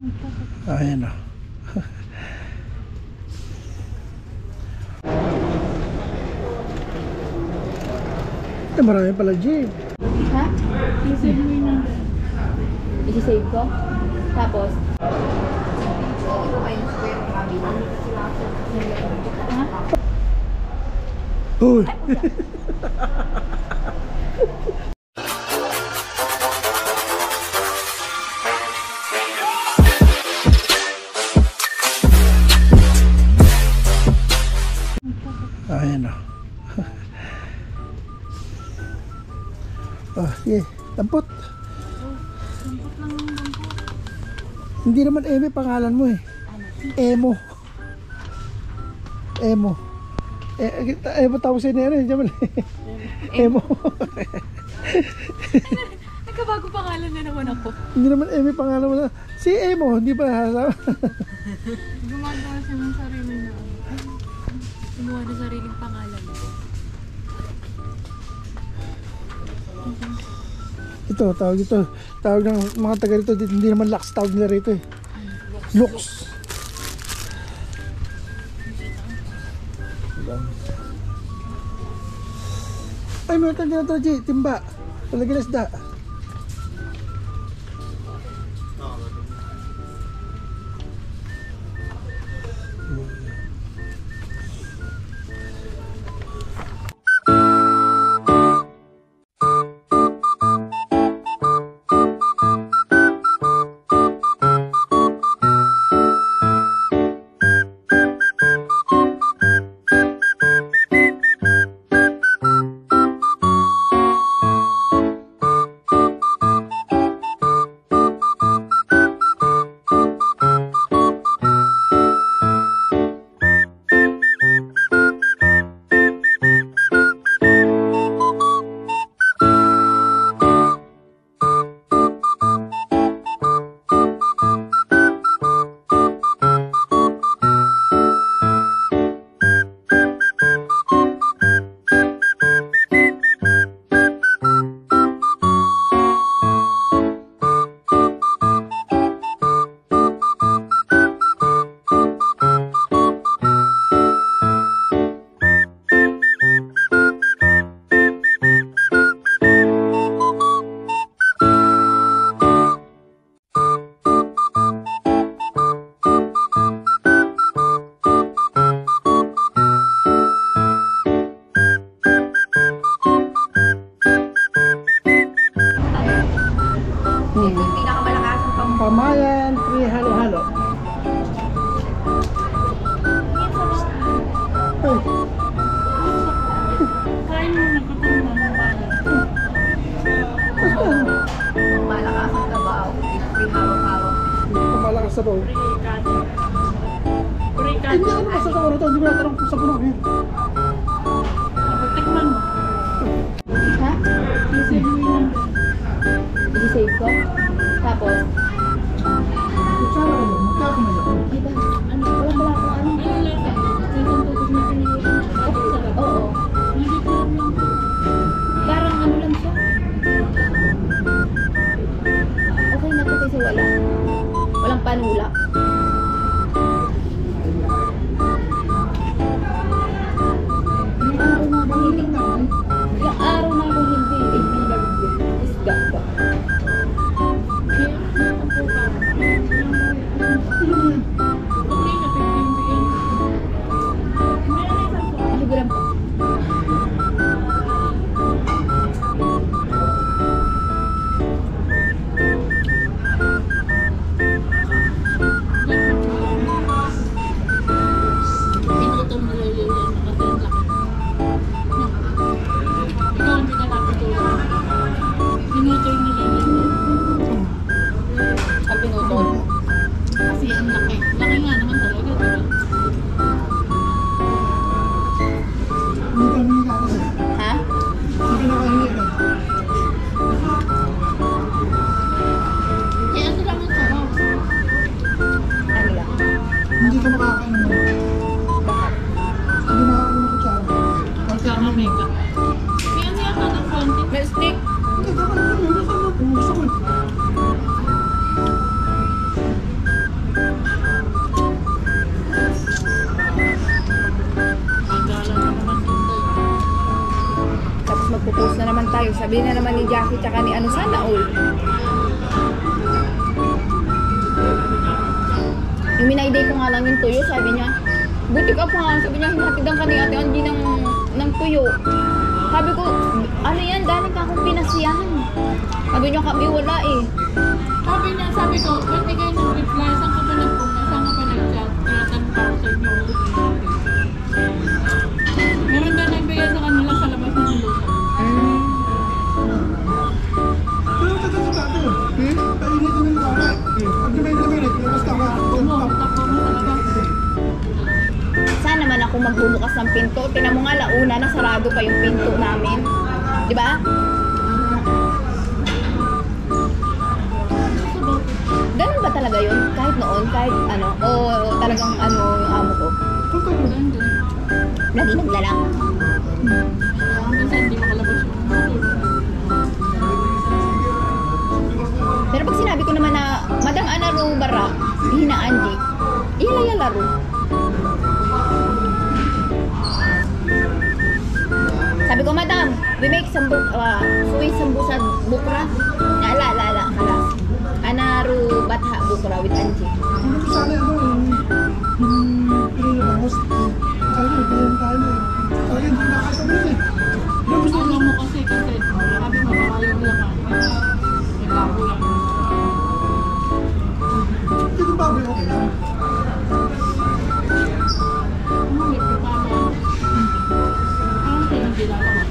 Ayan o. Marami pala jeep. Ha? Isi-save ko? Tapos? Ha? Uy! Ayan o. Ah, sige. Dampot. Dampot lang yung dampot. Hindi naman Eme pangalan mo eh. Emo. Emo. Emo tawag sa'yo na yan eh. Emo. Nagkabago pangalan na naman ako. Hindi naman Eme pangalan mo na. Si Emo, hindi pa hasama. Gumagawa siya ng sarili na. Gumawa ng sariling pangalan. Ito, tawag ito. Tawag ng mga taga rito. Hindi naman Lux tawag nila rito eh. Lux. Ay, meron tayong ginagawa G. Timba. Palagyan isda. Pamayan, free halo-halo. Kain mo na katulong ng malakas ang kabaw. Free hawak-hawak. Pamalakas sa bawang. Hindi ako basta sa oras. Hindi mo natanong sa puno. Tikman mo. Ha? Isi-save ko? Tapos? Kutsara ka doon. Magkakama yun. Diba? Ano? Wala pala ako ano? Oo. Parang ano lang siya. Okay na to kasi walang panulak. Yung araw na ako hindi. Isda ba? Higuran pa. Pinutol nila yung nakatulak. Ikaw hindi ka nakatulak. Pinutol nila yung Ang pinutol. kasi ang laki. Sabi na naman ni Jackie tsaka ni ano, sana all. Yung minayday ko nga lang yung tuyo, sabi niya, buti ka pa, sabi niya, hinatigan ka ni Ate Angie ng tuyo. Sabi ko, ano yan, dami ka akong pinasiyahan. Sabi niya, kami wala eh. Sabi ko, ba't di kayo nag-reply? Saan ka ba nagpunta? Saan ka ba nag-chat? Tinatanong pa ako sa inyo. Meron ba nagbigay sa kanila sa labas ng luto? Pero tatapos natin. Painit yung mga. Pag lumay-lumay, basta ka. Tapos mo sa labas. Saan naman ako magbubukas ng pinto? Tinan mo nga, launa, nasarado pa yung pinto namin. Di ba? Ganun ba talaga yun? Kahit noon, kahit ano, o talagang ano yung amo ko? Lagi naglalang. Minsan hindi makalabas yung Pero pag sinabi ko naman na, Madam Ana Ro Bara, Hina Angie, ilaya laro. Sabi ko, Madam, we make suwi sambusa bukra. Ala, kalas. Ana Ro Batha bukra with Angie. Ano sana yung pinilabas? Sana yung pinilabas. Sana hindi nakasabot eh. Ano mo kasi sabi mo, baka yung laman. May bago lang. Hindi ko bago okay lang. May pipama. Parang pinagbilala ko.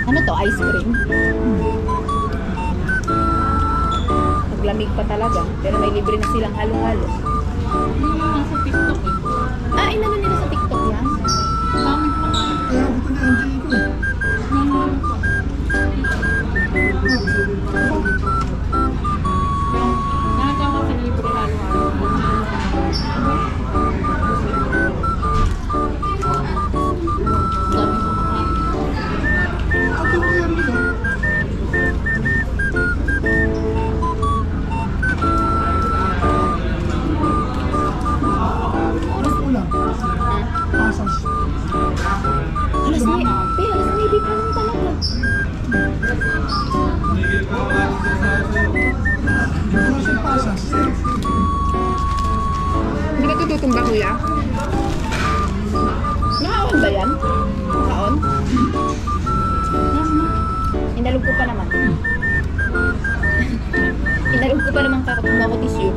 Ano to? Ice cream? Paglamig pa talaga. Pero may libre na silang halo-halo. Yung nasa TikTok eh. Ah, inano nila sa TikTok yan? Dami ko na. Kaya ako ito na Angie ko eh. Nagawa sa libre halo-halo. Dami ko makain. Ako ko yan dito. Oras ko lang. Pasas. Alas 9 pa lang talaga. Oras yung pasas. Hindi ka tututumba, kuya? Nakaon ba yan? Nakaon? Inalog ko pa naman. Inalog ko pa naman kakatumba ko tissue.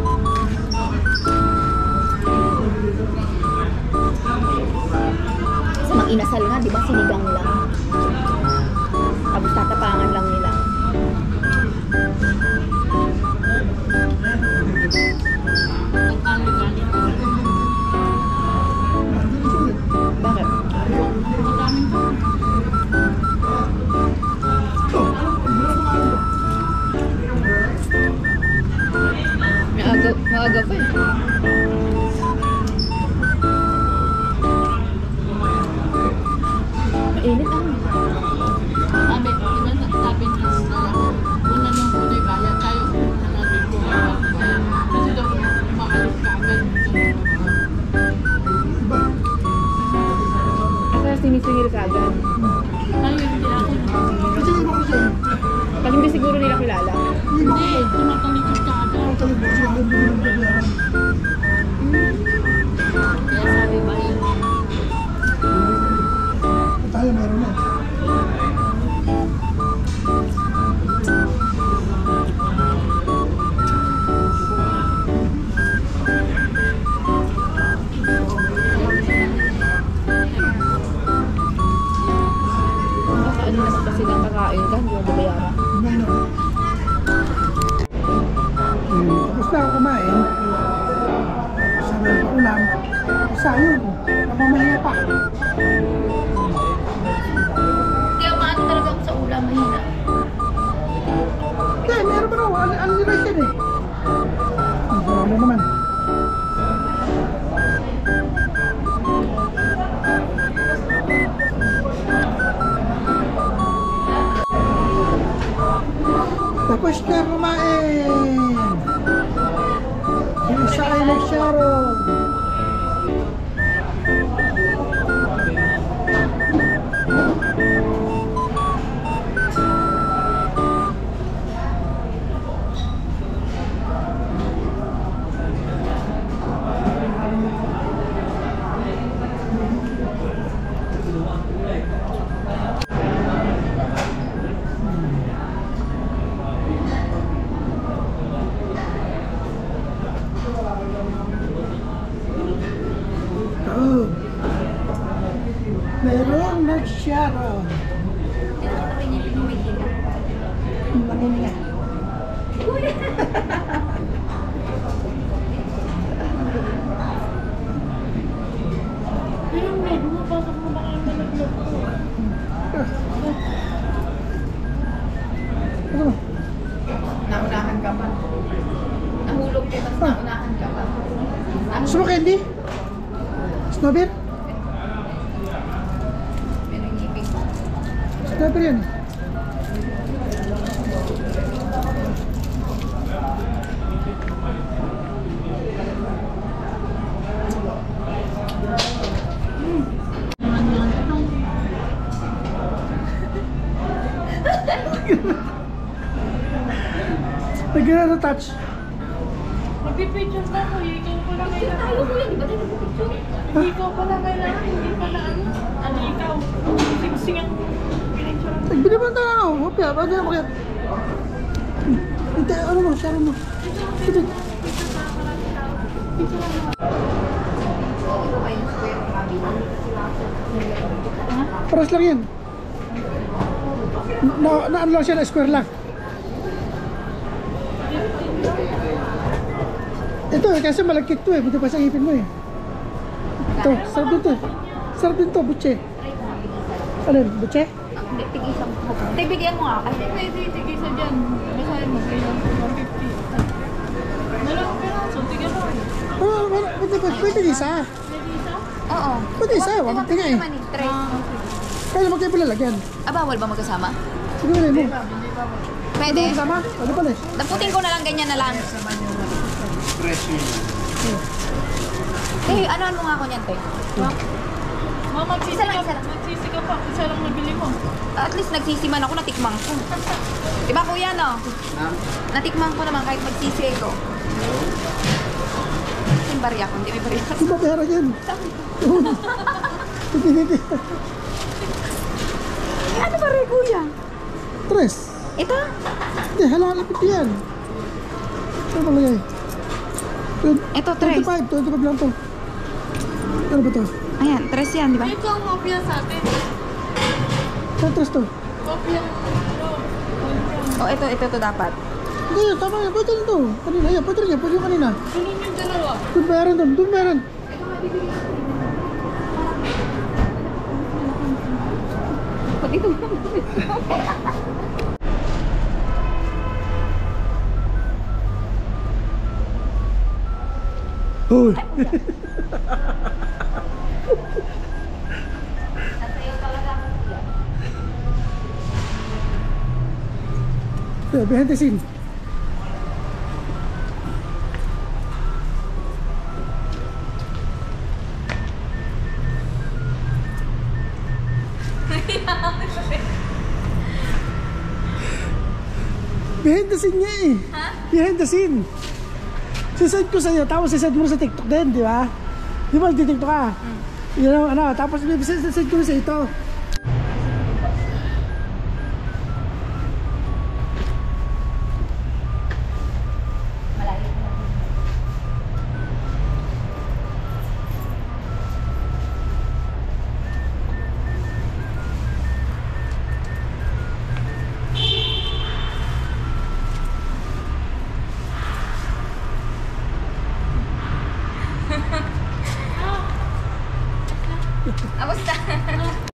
Sa mag-inasal nga, di ba? Sinigang lang. Tapos tatapangan lang nila. Nagkali-kali. Bakit? Madaming pa. Maaga pa eh. Mainit ah. Sabi ni una nung kulay bayad tayo. Nabi ko. Kasi daw maalis ka agad. Kaya sinisingil ka agad. Tayo hindi ako. Kasi yung ako siya. Pag hindi siguro nila kilala. Hindi, tumatalikod ka agad. Kaya sabi ba yun? Tayo meron na. Ano naman kasi ng kakain ka, hindi mo babayaran. Tapos na ako kumain. Sabi ng paulam. Sayang. Namamaya pa. Hindi ako maano talaga ako sa ulam, mahina. Hindi, meron pa raw. Ano nila yan eh. Marami naman. Tapos na kumain. Yung isa ay nag-sharon. Sharon. Manininga. Ayun, may bumapasok mo baka yung nalaglag ko. Ano? Naunahan ka pa. Nahulog ka, tapos naunahan ka pa. Gusto mo candy? Snowbeer? Pero yung ibig. Snowbeer yan. Nagkira na touch. Magpipicture ka ko, ikaw pala Tayo kailangan. kuya, di ba tayo nagpipicture? Hindi ikaw pala kailangan, hindi pala ano. Ano ikaw? Singsing ang pinicture. Nagbili mo tayo ano? Hopya, bago na makit. Hindi, ano mo, Sharon mo. Ito. Paras lang yan. Na ano lang siya, na square lang. Ito kasi malagkit to eh, buti pa sa ngipin mo eh. Ito, sarap din to. Sarap din to, butche. Ano yun, butche? Hindi, tigisan mo. Tay, bigyan mo nga. Kasi Pwede, tigisa dyan. Basahin mo, kailangan 150. Dalawang piraso, tiga lang. Oh, pwede isa. Pwede isa? oo. Pwede isa, wag tingnan eh. Naman eh, try. Kaya naman kayo pala lagyan. Bawal ba magkasama? Sige mo. Pwede. Sama? Ano pala eh? Damputin ko na lang, ganyan na lang. Eh, anoan mo nga ako niyan, te. Mama, Isa lang, isa lang. magsisi ka pa. Isa lang nabili mo. At least nagsisiman ako, natikman ko. Diba kuya, no? Natikman ko naman kahit magsisi ko. Yung barya ko, hindi may barya. Di ba pera yan? Hindi. Eh, ano barya kuya? Tres. Ito? Hindi, halalapit yan. Ano pala yan? Ito, tres. 25 lang to. Ano ba to? Ayan, tres yan, di ba? Ito ang kopya sa atin. Ano tres to? Kopya. Oh, ito dapat. Hindi, tama yan. Pwede rin to. Kanina, yan. Pwede rin yan. Pwede yung kanina. Ganun yung dalawa. Doon meron doon. Doon meron. Pati ito. Uy. Yeah, behind the scene. Behind the scene niya eh. Ha? Behind the scene. Sisend ko sa'yo, tapos sisend mo sa TikTok din, di ba? Di ba, nagtitiktok ka? Yun ang ano, tapos sisend ko sa ito. Kamusta?